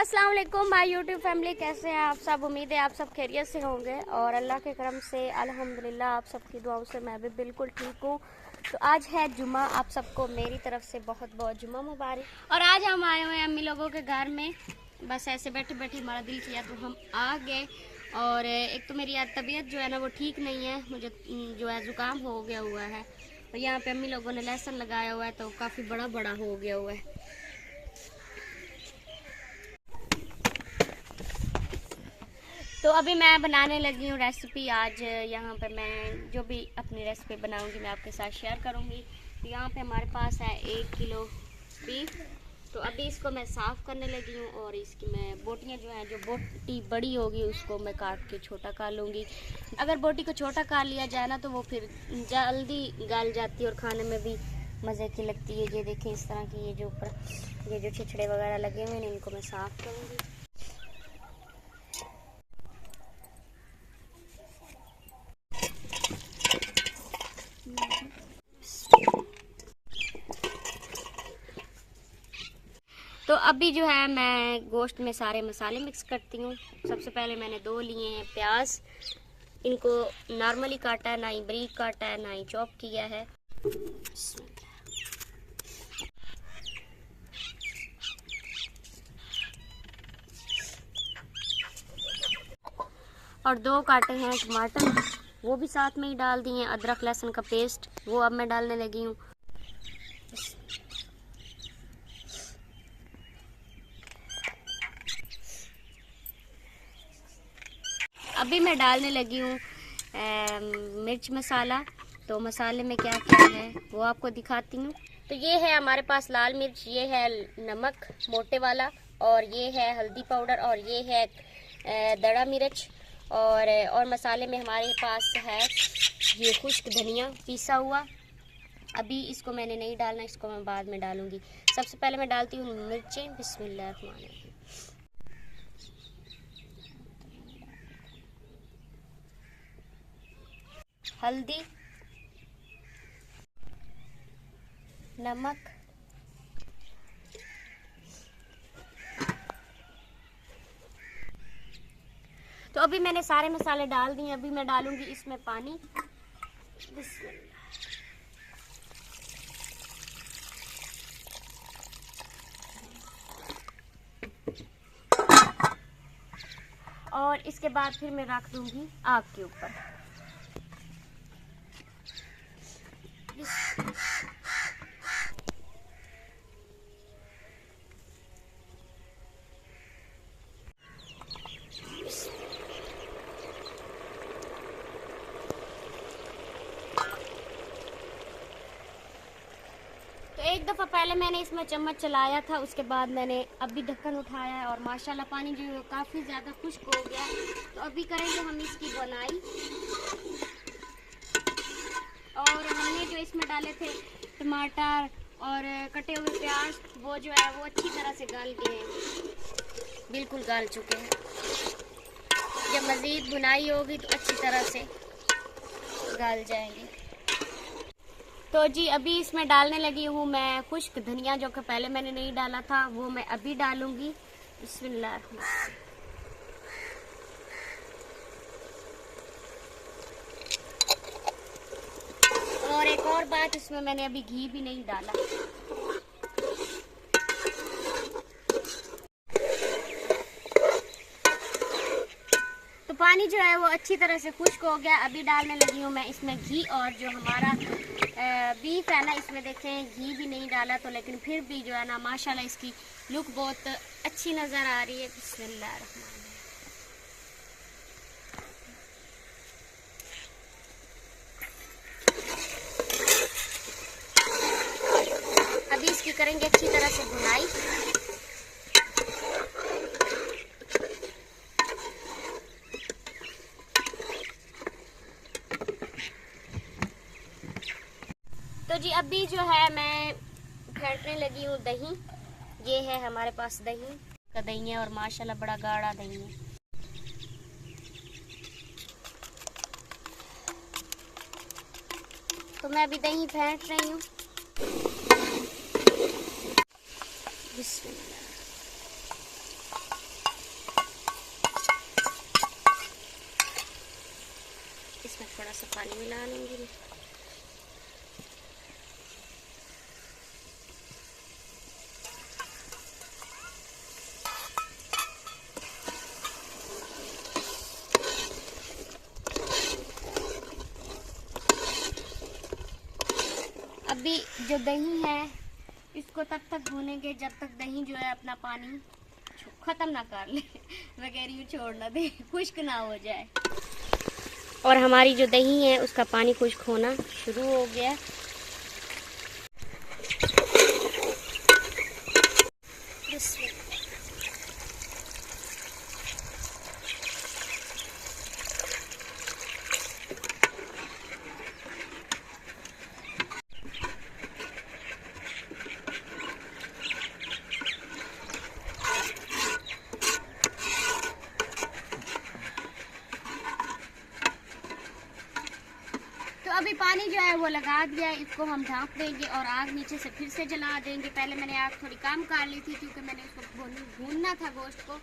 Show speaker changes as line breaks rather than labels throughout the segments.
अस्सलाम वालेकुम my YouTube family, कैसे हैं आप सब। उम्मीद है आप सब खैरियत से होंगे और अल्लाह के करम से अल्हम्दुलिल्लाह आप सबकी दुआओं से मैं भी बिल्कुल ठीक हूँ। तो आज है जुमा, आप सबको मेरी तरफ से बहुत बहुत जुमा मुबारक। और आज हम आए हुए हैं अम्मी लोगों के घर में, बस ऐसे बैठे बैठे हमारा दिल किया तो हम आ गए। और एक तो मेरी तबीयत जो है ना वो ठीक नहीं है, मुझे जो है ज़ुकाम हो गया हुआ है। और यहाँ पे अम्मी लोगों ने लहसुन लगाया हुआ है तो काफ़ी बड़ा बड़ा हो गया हुआ है। तो अभी मैं बनाने लगी हूँ रेसिपी। आज यहाँ पे मैं जो भी अपनी रेसिपी बनाऊँगी मैं आपके साथ शेयर करूँगी। तो यहाँ पे हमारे पास है 1 किलो बीफ। तो अभी इसको मैं साफ़ करने लगी हूँ और इसकी मैं बोटियाँ जो हैं, जो बोटी बड़ी होगी उसको मैं काट के छोटा कर लूँगी। अगर बोटी को छोटा कर लिया जाए ना तो वो फिर जल्दी गल जाती है और खाने में भी मज़े की लगती है। ये देखें इस तरह की, ये जो ऊपर ये जो छिछड़े वगैरह लगे हुए हैं इनको मैं साफ़ करूँगी। तो अभी जो है मैं गोश्त में सारे मसाले मिक्स करती हूँ। सबसे पहले मैंने 2 लिए हैं प्याज, इनको नॉर्मली काटा है, ना ही बारीक काटा है ना ही चॉप किया है। और 2 काटे हैं टमाटर, वो भी साथ में ही डाल दिए। अदरक लहसुन का पेस्ट वो अब मैं डालने लगी हूँ। अभी मैं डालने लगी हूँ मिर्च मसाला। तो मसाले में क्या क्या है वो आपको दिखाती हूँ। तो ये है हमारे पास लाल मिर्च, ये है नमक मोटे वाला, और ये है हल्दी पाउडर, और ये है दड़ा मिर्च। और मसाले में हमारे पास है ये खुश्क धनिया पीसा हुआ। अभी इसको मैंने नहीं डालना, इसको मैं बाद में डालूंगी। सबसे पहले मैं डालती हूँ मिर्चें। बिस्मिल्लाह। हल्दी, नमक, तो अभी मैंने सारे मसाले डाल दिए। अभी मैं डालूंगी इसमें पानी। और इसके बाद फिर मैं रख दूंगी आग के ऊपर। एक दफ़ा पहले मैंने इसमें चम्मच चलाया था, उसके बाद मैंने अभी ढक्कन उठाया है और माशाल्लाह पानी जो है काफ़ी ज़्यादा खुश्क हो गया। तो अभी करेंगे हम इसकी बनाई। और हमने जो इसमें डाले थे टमाटर और कटे हुए प्याज, वो जो है वो अच्छी तरह से गल गए हैं, बिल्कुल गल चुके हैं। जब मज़ीद बुनाई होगी तो अच्छी तरह से गल जाएंगे। तो जी अभी इसमें डालने लगी हूँ मैं खुश्क धनिया, जो कि पहले मैंने नहीं डाला था, वो मैं अभी डालूंगी। बिस्मिल्लाह। और एक और बात, इसमें मैंने अभी घी भी नहीं डाला। तो पानी जो है वो अच्छी तरह से खुश्क हो गया। अभी डालने लगी हूँ मैं इसमें घी। और जो हमारा बीफ है ना, इसमें देखें घी भी नहीं डाला तो, लेकिन फिर भी जो है ना माशाल्लाह इसकी लुक बहुत अच्छी नज़र आ रही है। बिस्मिल्लाह। अभी इसकी करेंगे अच्छी तरह से भुनाई। तो जी अभी जो है मैं फेंटने लगी हूँ दही। ये है हमारे पास दही का दही है और माशाल्लाह बड़ा गाढ़ा दही है। तो मैं अभी दही फेंट रही हूँ। थोड़ा सा पानी मिला लूँगी। अभी जो दही है इसको तब तक भूनेंगे जब तक दही जो है अपना पानी ख़त्म ना कर ले, वगैरह यूँ छोड़ ना दे, खुश्क ना हो जाए। और हमारी जो दही है उसका पानी खुश्क होना शुरू हो गया। अभी पानी जो है वो लगा दिया है, इसको हम ढाँप देंगे और आग नीचे से फिर से जला देंगे। पहले मैंने आग थोड़ी कम कर ली थी क्योंकि मैंने उसको भूनना था गोश्त को,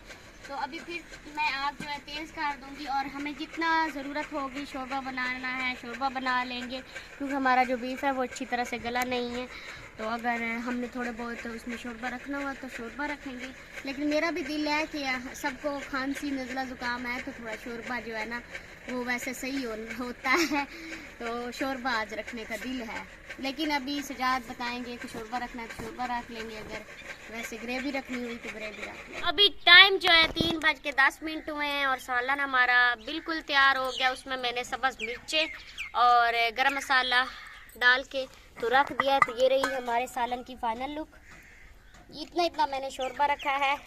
तो अभी फिर मैं आग जो है तेज़ कर दूंगी। और हमें जितना ज़रूरत होगी शोरबा बनाना है शोरबा बना लेंगे, क्योंकि हमारा जो बीफ है वो अच्छी तरह से गला नहीं है। तो अगर हमने थोड़े बहुत उसमें शोरबा रखना हुआ तो शोरबा रखेंगे, लेकिन मेरा भी दिल है कि सबको खांसी नज़ला ज़ुकाम है तो थोड़ा शोरबा जो है ना वो वैसे सही होता है, तो शोरबा आज रखने का दिल है। लेकिन अभी सजाद बताएंगे कि शोरबा रखना है तो शोरबा रख लेंगे, अगर वैसे ग्रेवी रखनी हुई तो ग्रेवी रख लेंगे। अभी टाइम जो है 3:10 हुए हैं और सालन हमारा बिल्कुल तैयार हो गया। उसमें मैंने सब्ज़ मिर्चें और गरम मसाला डाल के तो रख दिया है। तो ये रही हमारे सालन की फाइनल लुक। इतना मैंने शोरबा रखा है,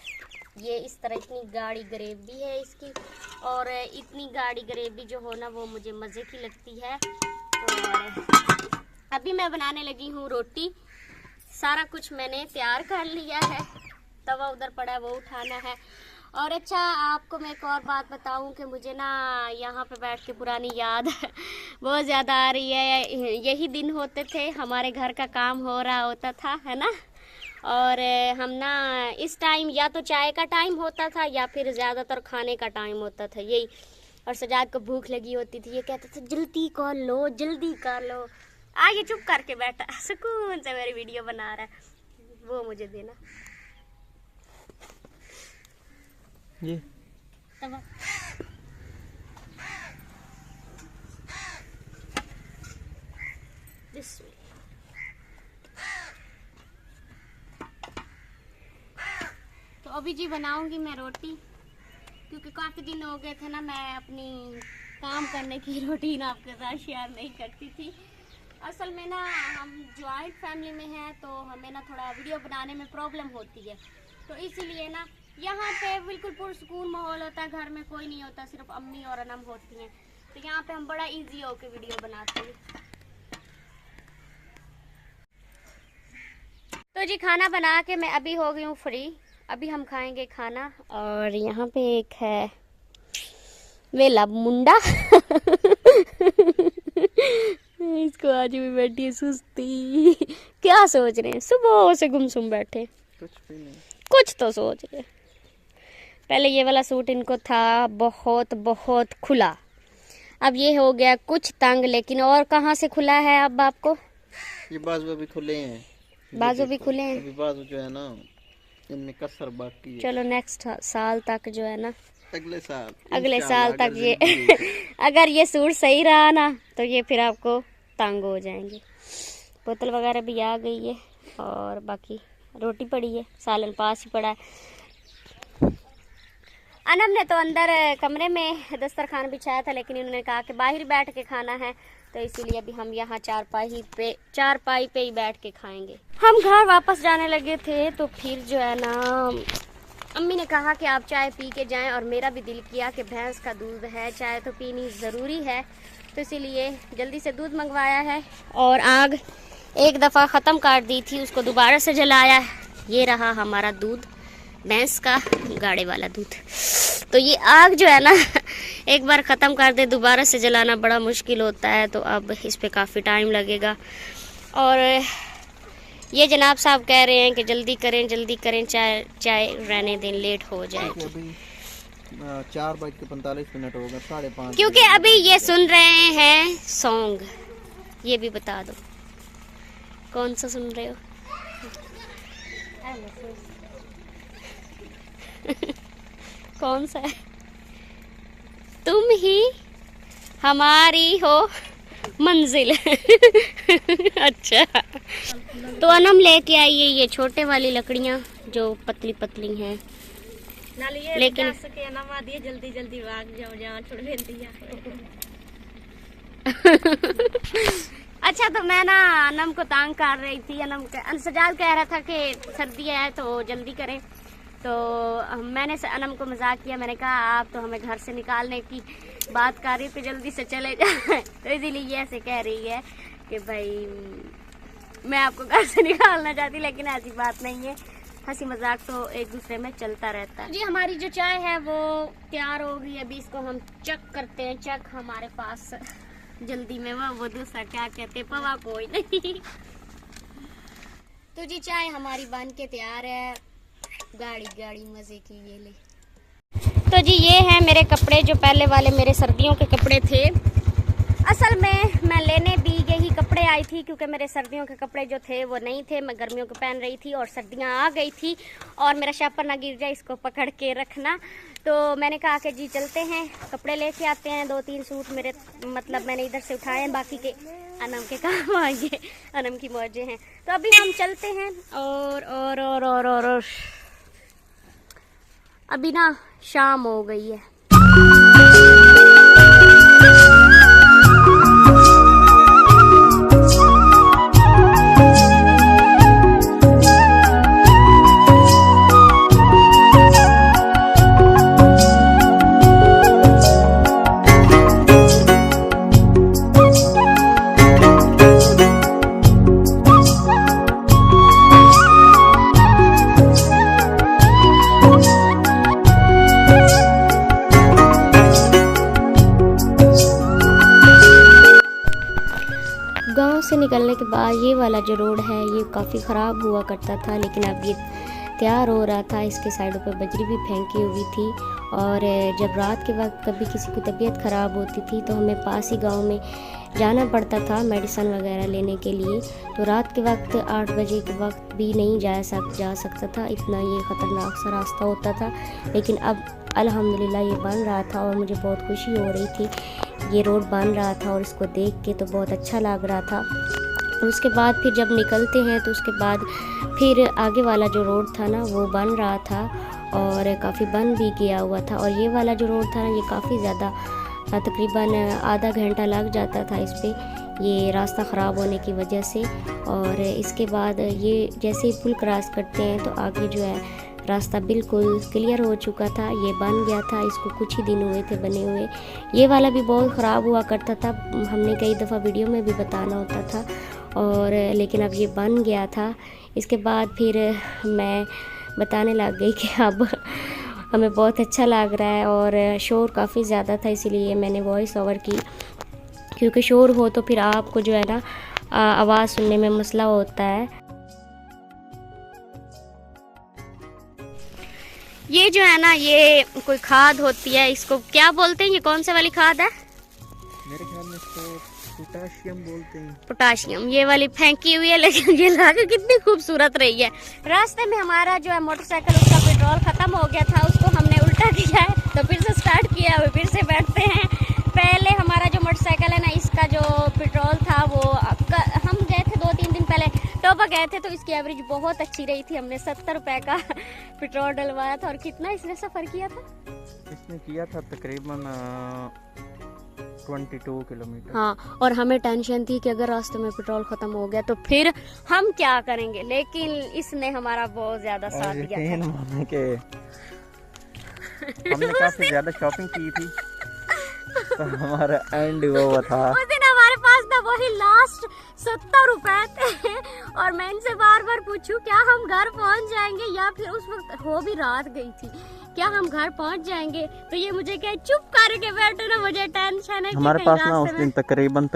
ये इस तरह इतनी गाढ़ी ग्रेवी है इसकी, और इतनी गाढ़ी ग्रेवी जो हो ना वो मुझे मज़े की लगती है। और अभी मैं बनाने लगी हूँ रोटी। सारा कुछ मैंने तैयार कर लिया है, तवा उधर पड़ा है वो उठाना है। और अच्छा आपको मैं एक और बात बताऊं कि मुझे ना यहाँ पे बैठ के पुरानी याद बहुत ज़्यादा आ रही है। यही दिन होते थे हमारे घर का काम हो रहा होता था, है ना, और हम ना इस टाइम या तो चाय का टाइम होता था या फिर ज़्यादातर खाने का टाइम होता था यही। और सजाद को भूख लगी होती थी, ये कहते थे जल्दी कर लो जल्दी कर लो। ये चुप करके बैठा सुकून से मेरी वीडियो बना रहा है, वो मुझे देना ये तवा। तो अभी जी बनाऊंगी मैं रोटी, क्योंकि काफ़ी दिन हो गए थे ना मैं अपनी काम करने की रूटीन आपके साथ शेयर नहीं करती थी। असल में ना हम जॉइंट फैमिली में हैं तो हमें ना थोड़ा वीडियो बनाने में प्रॉब्लम होती है, तो इसीलिए ना यहाँ पे बिल्कुल पुरसुकून माहौल होता है, घर में कोई नहीं होता, सिर्फ अम्मी और अनम होती हैं, तो यहाँ पे हम बड़ा इजी होके वीडियो बनाते हैं। तो जी खाना बना के मैं अभी हो गई हूँ फ्री, अभी हम खाएंगे खाना। और यहाँ पे एक है वेला मुंडा इसको आज भी बैठी है सुस्ती। क्या सोच रहे हैं, सुबह से गुमसुम बैठे,
कुछ भी नहीं,
कुछ तो सोच रहे। पहले ये वाला सूट इनको था बहुत बहुत खुला, अब ये हो गया कुछ तंग, लेकिन और कहाँ से खुला है अब आपको,
ये बाजू अभी खुले हैं,
बाजू भी खुले हैं,
अभी बाजू जो है ना इनमें कसर बाकी है।
चलो नेक्स्ट साल तक जो है ना,
अगले साल
तक ये अगर ये सूट सही रहा ना तो ये फिर आपको तंग हो जाएंगे। बोतल वगैरह भी आ गई है और बाकी रोटी पड़ी है, सालन पास ही पड़ा है। अनम ने तो अंदर कमरे में दस्तरखान बिछाया था, लेकिन इन्होंने कहा कि बाहर बैठ के खाना है, तो इसीलिए अभी हम यहाँ चारपाई पे ही बैठ के खाएंगे। हम घर वापस जाने लगे थे तो फिर जो है ना अम्मी ने कहा कि आप चाय पी के जाएं, और मेरा भी दिल किया कि भैंस का दूध है, चाय तो पीनी ज़रूरी है, तो इसीलिए जल्दी से दूध मंगवाया है। और आग एक दफ़ा ख़त्म कर दी थी, उसको दोबारा से जलाया। ये रहा हमारा दूध, भैंस का गाढ़े वाला दूध। तो ये आग जो है ना एक बार ख़त्म कर दे दोबारा से जलाना बड़ा मुश्किल होता है, तो अब इस पर काफ़ी टाइम लगेगा। और ये जनाब साहब कह रहे हैं कि जल्दी करें चाय रहने दें, लेट हो जाएगी।
4:45 होगा, 5:30।
क्योंकि अभी ये सुन रहे हैं सॉन्ग, ये भी बता दो कौन सा सुन रहे हो। कौन सा है? तुम ही हमारी हो मंजिल। अच्छा, तो अनम लेके आइए ये छोटे वाली लकड़ियाँ जो पतली पतली हैं, लेकिन
जल्दी जल्दी भाग जाओ, जहाँ छोड़ दिया।
अच्छा, तो मैं ना अनम को तांग कर रही थी। सजाद कह रहा था कि सर्दी है तो जल्दी करें, तो मैंने अनम को मजाक किया। मैंने कहा आप तो हमें घर से निकालने की बात कर रही, तो जल्दी से चले जाए। तो इसीलिए ये ऐसे कह रही है कि भाई मैं आपको घर से निकालना चाहती, लेकिन ऐसी बात नहीं है। हंसी मजाक तो एक दूसरे में चलता रहता है। जी, हमारी जो चाय है वो तैयार हो गई। अभी इसको हम चेक करते हैं। चेक हमारे पास जल्दी में वो दूसरा क्या कहते हैं, पवा कोई नहीं। तो जी चाय हमारी बन के तैयार है। गाड़ी मजे की ये ले। तो जी ये है मेरे कपड़े, जो पहले वाले मेरे सर्दियों के कपड़े थे। असल में मैं लेने भी यही कपड़े आई थी, क्योंकि मेरे सर्दियों के कपड़े जो थे वो नहीं थे। मैं गर्मियों के पहन रही थी और सर्दियां आ गई थी, और मेरा शापर ना गिर जाए, इसको पकड़ के रखना। तो मैंने कहा कि जी चलते हैं, कपड़े लेके आते हैं। 2-3 सूट मेरे मतलब मैंने इधर से उठाए हैं, बाकी के अनम के काम आएंगे। अनम की मौजें हैं। तो अभी हम चलते हैं और अभी ना शाम हो गई है। गांव से निकलने के बाद ये वाला जो रोड है ये काफ़ी ख़राब हुआ करता था, लेकिन अब ये तैयार हो रहा था। इसके साइडों पर बजरी भी फेंकी हुई थी, और जब रात के वक्त कभी किसी की तबीयत ख़राब होती थी तो हमें पास ही गांव में जाना पड़ता था मेडिसिन वगैरह लेने के लिए। तो रात के वक्त 8 बजे के वक्त भी नहीं जा सकता था, इतना ये ख़तरनाक सा रास्ता होता था। लेकिन अब अल्हम्दुलिल्लाह ये बन रहा था और मुझे बहुत खुशी हो रही थी। ये रोड बन रहा था और इसको देख के तो बहुत अच्छा लग रहा था। और उसके बाद फिर जब निकलते हैं तो उसके बाद फिर आगे वाला जो रोड था ना वो बन रहा था, और काफ़ी बन भी गया हुआ था। और ये वाला जो रोड था ना ये काफ़ी ज़्यादा तकरीबन आधा घंटा लग जाता था इस पर, ये रास्ता ख़राब होने की वजह से। और इसके बाद ये जैसे ही पुल क्रॉस करते हैं तो आगे जो है रास्ता बिल्कुल क्लियर हो चुका था, ये बन गया था। इसको कुछ ही दिन हुए थे बने हुए। ये वाला भी बहुत ख़राब हुआ करता था, हमने कई दफ़ा वीडियो में भी बताना होता था, और लेकिन अब ये बन गया था। इसके बाद फिर मैं बताने लग गई कि अब हमें बहुत अच्छा लग रहा है, और शोर काफ़ी ज़्यादा था इसीलिए मैंने वॉइस ओवर की, क्योंकि शोर हो तो फिर आपको जो है ना आवाज़ सुनने में मसला होता है। ये जो है ना ये कोई खाद होती है, इसको क्या बोलते हैं, ये कौन से वाली खाद है?
मेरे ख्याल में इसको पोटाशियम बोलते हैं।
पोटाशियम, ये वाली फेंकी हुई है, लेकिन ये लगा कितनी खूबसूरत रही है। रास्ते में हमारा जो है मोटरसाइकिल उसका पेट्रोल ख़त्म हो गया था, उसको हमने उल्टा किया है तो फिर से स्टार्ट किया, अभी फिर से बैठते हैं। पहले हमारा जो मोटरसाइकिल है ना इसका जो पेट्रोल था वो हम गए थे 2-3 दिन पहले टोबा गए थे, तो इसकी एवरेज बहुत अच्छी रही थी। हमने 70 रुपए का पेट्रोल डलवाया था। और कितना इसने सफ़र किया था?
इसने किया था तकरीबन 22 किलोमीटर।
हाँ, और हमें टेंशन थी कि अगर रास्ते में पेट्रोल ख़त्म हो गया तो फिर हम क्या करेंगे, लेकिन इसने हमारा बहुत ज़्यादा साथ दिया था।
के हमने काफ़ी ज़्यादा शॉपिंग की थी तो हमारा एंड हुआ था।
उस दिन हमारे पास ना वही लास्ट 70 रुपए थे, और मैं इनसे बार बार पूछूं क्या हम घर पहुंच जाएंगे, या फिर उस वक्त हो भी रात गई थी, क्या हम घर पहुंच जाएंगे। तो ये मुझे क्या चुप करके बैठे ना, मुझे टेंशन है।
हमारे पास ना उस दिन तकरीबन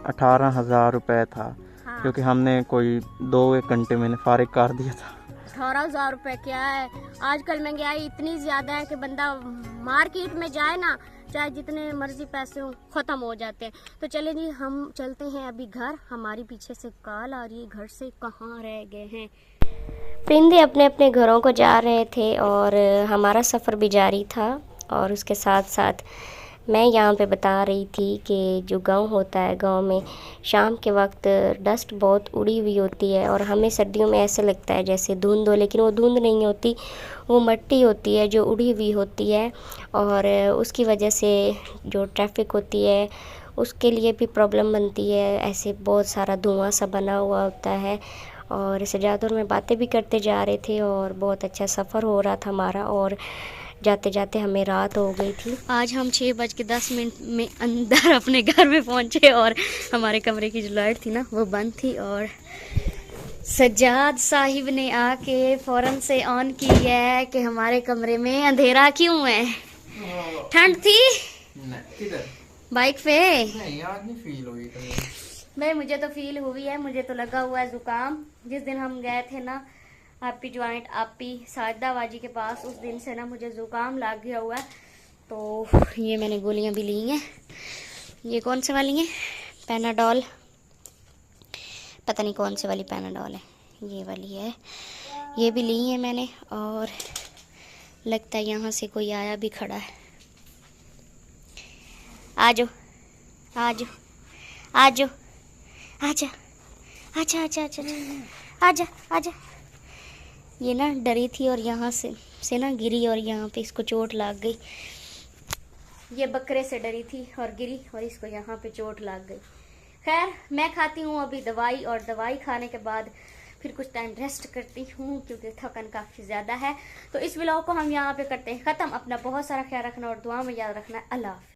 18,000 रुपए था। हाँ। क्योंकि हमने कोई 2-1 घंटे मैंने फारिग कर दिया था।
18,000 रुपए क्या है, आजकल महंगाई इतनी ज्यादा है कि बंदा मार्केट में जाए ना, चाहे जितने मर्जी पैसे हो, खत्म हो जाते हैं। तो चले जी, हम चलते हैं अभी घर। हमारी पीछे से कॉल आ रही है, घर से कहाँ रह गए हैं। परिंदे अपने अपने घरों को जा रहे थे और हमारा सफ़र भी जारी था। और उसके साथ साथ मैं यहाँ पे बता रही थी कि जो गांव होता है, गांव में शाम के वक्त डस्ट बहुत उड़ी हुई होती है और हमें सर्दियों में ऐसे लगता है जैसे धुंध हो, लेकिन वो धुंध नहीं होती, वो मिट्टी होती है जो उड़ी हुई होती है। और उसकी वजह से जो ट्रैफिक होती है उसके लिए भी प्रॉब्लम बनती है। ऐसे बहुत सारा धुआं सा बना हुआ होता है। और सजाद और मैं बातें भी करते जा रहे थे और बहुत अच्छा सफ़र हो रहा था हमारा। और जाते जाते हमें रात हो गई थी। आज हम 6:10 में अंदर अपने घर में पहुंचे और हमारे कमरे की जो लाइट थी ना वो बंद थी। और सज्जाद साहिब ने आके फ़ौरन से ऑन की है कि हमारे कमरे में अंधेरा क्यों है। ठंड थी
किधर?
बाइक पे
नहीं, आज नहीं फील हुई कहीं।
भाई मुझे तो फील हुई है, मुझे तो लगा हुआ है ज़ुकाम। जिस दिन हम गए थे ना आपी ज्वाइंट आपी साजदा बाजी के पास, उस दिन से ना मुझे ज़ुकाम लग गया हुआ है। तो ये मैंने गोलियां भी ली हैं। ये कौन से वाली हैं? पैनाडॉल, पता नहीं कौन से वाली पैनाडॉल है, ये वाली है, ये भी ली है मैंने। और लगता है यहाँ से कोई आया भी खड़ा है। आ जाओ आ जाओ आ जाओ, आजा आजा आजा आजा आजा आजा। ये ना डरी थी और यहाँ से ना गिरी और यहाँ पे इसको चोट लग गई। ये बकरे से डरी थी और गिरी और इसको यहाँ पे चोट लग गई। खैर मैं खाती हूँ अभी दवाई, और दवाई खाने के बाद फिर कुछ टाइम रेस्ट करती हूँ क्योंकि थकन काफ़ी ज़्यादा है। तो इस व्लॉग को हम यहाँ पे करते हैं ख़त्म। अपना बहुत सारा ख्याल रखना और दुआ में याद रखना। अल्लाह।